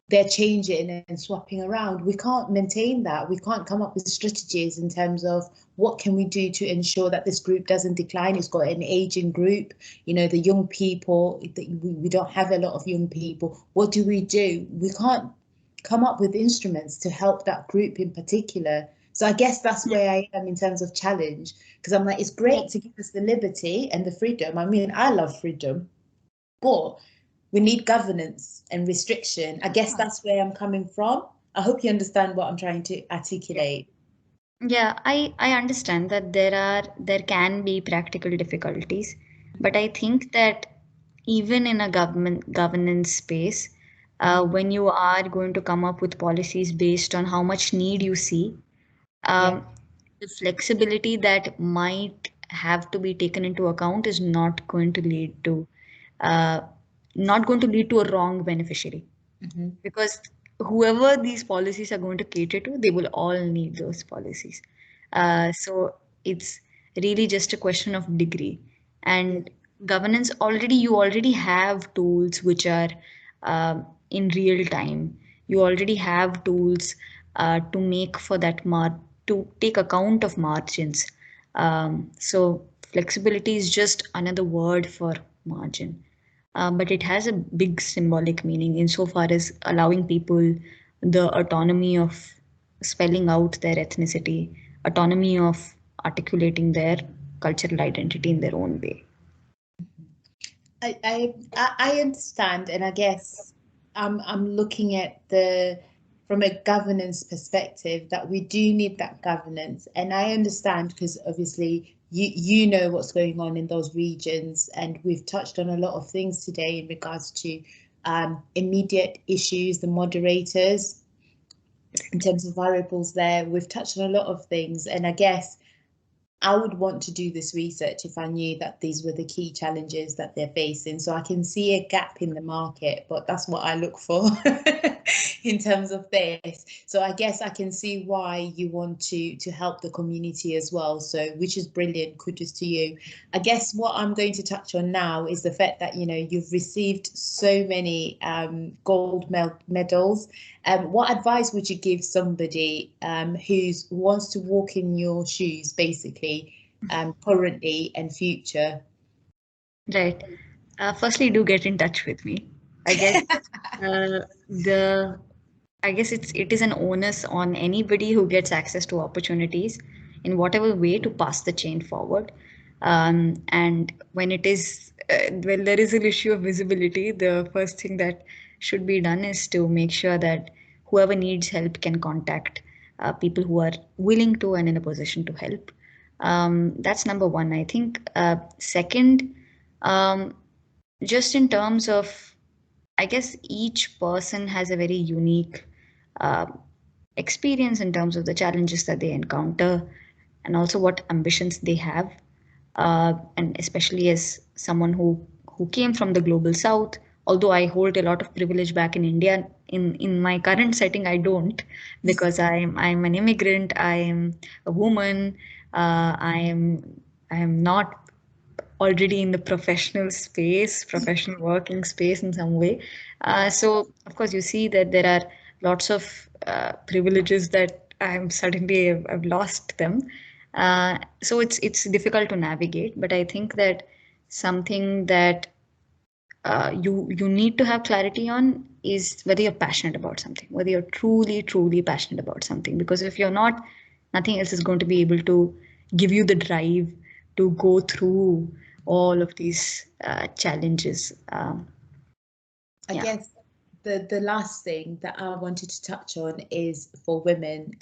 they're changing and swapping around. We can't maintain that. We can't come up with strategies in terms of what can we do to ensure that this group doesn't decline. It's got an aging group, the young people, we don't have a lot of young people. What do? We can't come up with instruments to help that group in particular. So I guess that's where I am in terms of challenge, because I'm like, it's great to give us the liberty and the freedom. I mean, I love freedom, but we need governance and restriction. I guess that's where I'm coming from. I hope you understand what I'm trying to articulate. Yeah, I understand that there can be practical difficulties, but I think that even in a governance space, when you are going to come up with policies based on how much need you see, Yeah. the flexibility that might have to be taken into account is uh, not going to lead to a wrong beneficiary, because whoever these policies are going to cater to, they will all need those policies. So it's really just a question of degree. And governance, you already have tools which are in real time. You already have tools to make for that to take account of margins. So flexibility is just another word for margin. but it has a big symbolic meaning insofar as allowing people the autonomy of spelling out their ethnicity, autonomy of articulating their cultural identity in their own way. I understand, and I guess I'm looking at from a governance perspective that we do need that governance, and I understand because obviously you know what's going on in those regions, and we've touched on a lot of things today in regards to immediate issues, the moderators, in terms of variables there. We've touched on a lot of things, and I guess I would want to do this research if I knew that these were the key challenges that they're facing. So I can see a gap in the market, but that's what I look for in terms of this. So I guess I can see why you want to help the community as well. So, which is brilliant. Kudos to you. I guess what I'm going to touch on now is the fact that, you've received so many gold medals. What advice would you give somebody who wants to walk in your shoes, basically, currently and future? Right. Firstly, do get in touch with me. I guess it is an onus on anybody who gets access to opportunities in whatever way to pass the chain forward. And when it is when there is an issue of visibility, the first thing that should be done is to make sure that whoever needs help can contact people who are willing to and in a position to help. That's number one. I think second, just in terms of, I guess each person has a very unique experience in terms of the challenges that they encounter and also what ambitions they have. And especially as someone who came from the global south, although I hold a lot of privilege back in India, in my current setting I don't, because I'm an immigrant, I am a woman, I am not already in the professional working space in some way. So of course you see that there are lots of privileges that I've lost them. So it's difficult to navigate, but I think that something that you need to have clarity on is whether you're passionate about something, whether you're truly passionate about something. Because if you're not, nothing else is going to be able to give you the drive to go through all of these challenges. I guess the last thing that I wanted to touch on is for women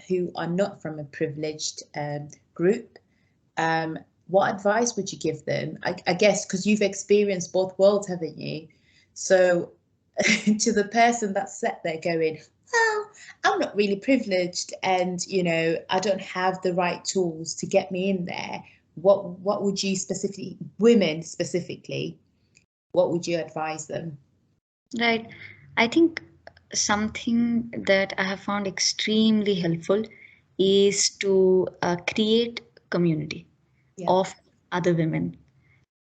who are not from a privileged group. What advice would you give them? I guess because you've experienced both worlds, haven't you? So to the person that's sat there going, well, I'm not really privileged and, I don't have the right tools to get me in there. What would you women specifically, what would you advise them? Right. I think something that I have found extremely helpful is to create community of other women.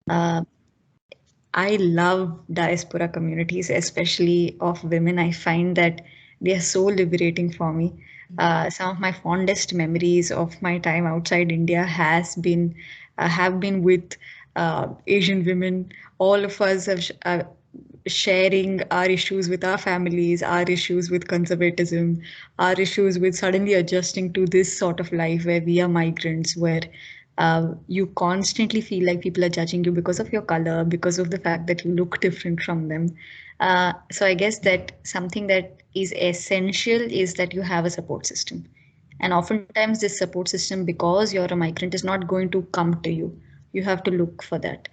I love diaspora communities, especially of women. I find that they are so liberating for me. Some of my fondest memories of my time outside India have been with Asian women. All of us have sharing our issues with our families, our issues with conservatism, our issues with suddenly adjusting to this sort of life where we are migrants, where you constantly feel like people are judging you because of your color, because of the fact that you look different from them. So I guess that something that is essential is that you have a support system. And oftentimes this support system, because you're a migrant, is not going to come to you. You have to look for that.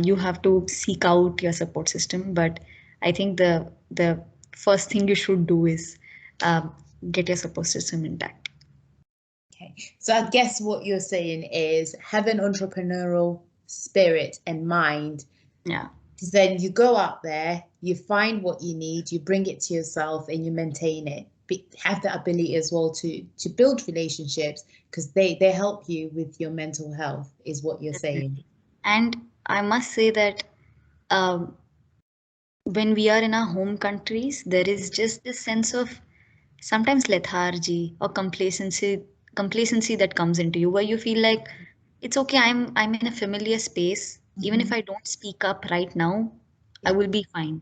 You have to seek out your support system. But I think the first thing you should do is get your support system intact. Okay, so I guess what you're saying is have an entrepreneurial spirit and mind. Yeah. Then you go out there, you find what you need, you bring it to yourself and you maintain it. Have the ability as well to build relationships because they help you with your mental health is what you're saying. And I must say that when we are in our home countries, there is just this sense of sometimes lethargy or complacency that comes into you, where you feel like it's okay, I'm in a familiar space. Even if I don't speak up right now, I will be fine.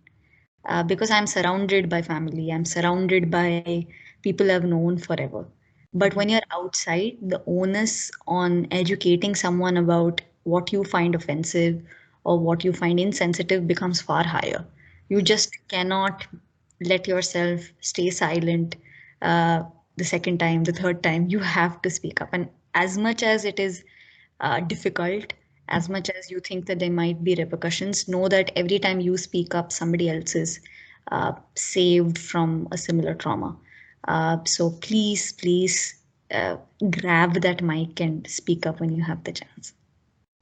Because I'm surrounded by family, I'm surrounded by people I've known forever. But when you're outside, the onus on educating someone about what you find offensive or what you find insensitive becomes far higher. You just cannot let yourself stay silent the second time, the third time. You have to speak up. And as much as it is difficult, as much as you think that there might be repercussions, know that every time you speak up, somebody else is saved from a similar trauma. So please grab that mic and speak up when you have the chance.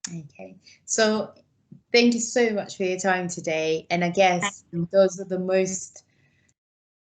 Okay, so thank you so much for your time today. And I guess those are the most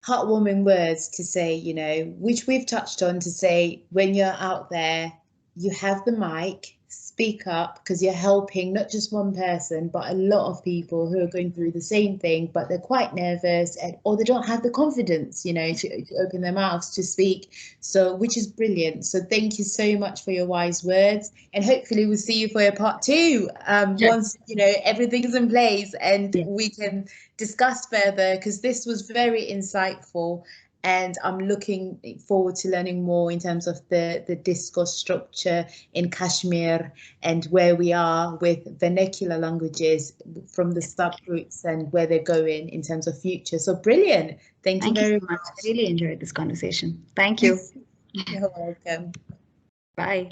heartwarming words to say, you know, which we've touched on, to say when you're out there, you have the mic, speak up, because you're helping not just one person, but a lot of people who are going through the same thing, but they're quite nervous or they don't have the confidence, you know, to open their mouths to speak. So, which is brilliant. So thank you so much for your wise words, and hopefully we'll see you for a part 2 once, you know, everything's in place and we can discuss further, because this was very insightful. And I'm looking forward to learning more in terms of the discourse structure in Kashmir and where we are with vernacular languages from the subgroups and where they're going in terms of future. So brilliant. Thank you very much. I really enjoyed this conversation. Thank you. You're welcome. Bye.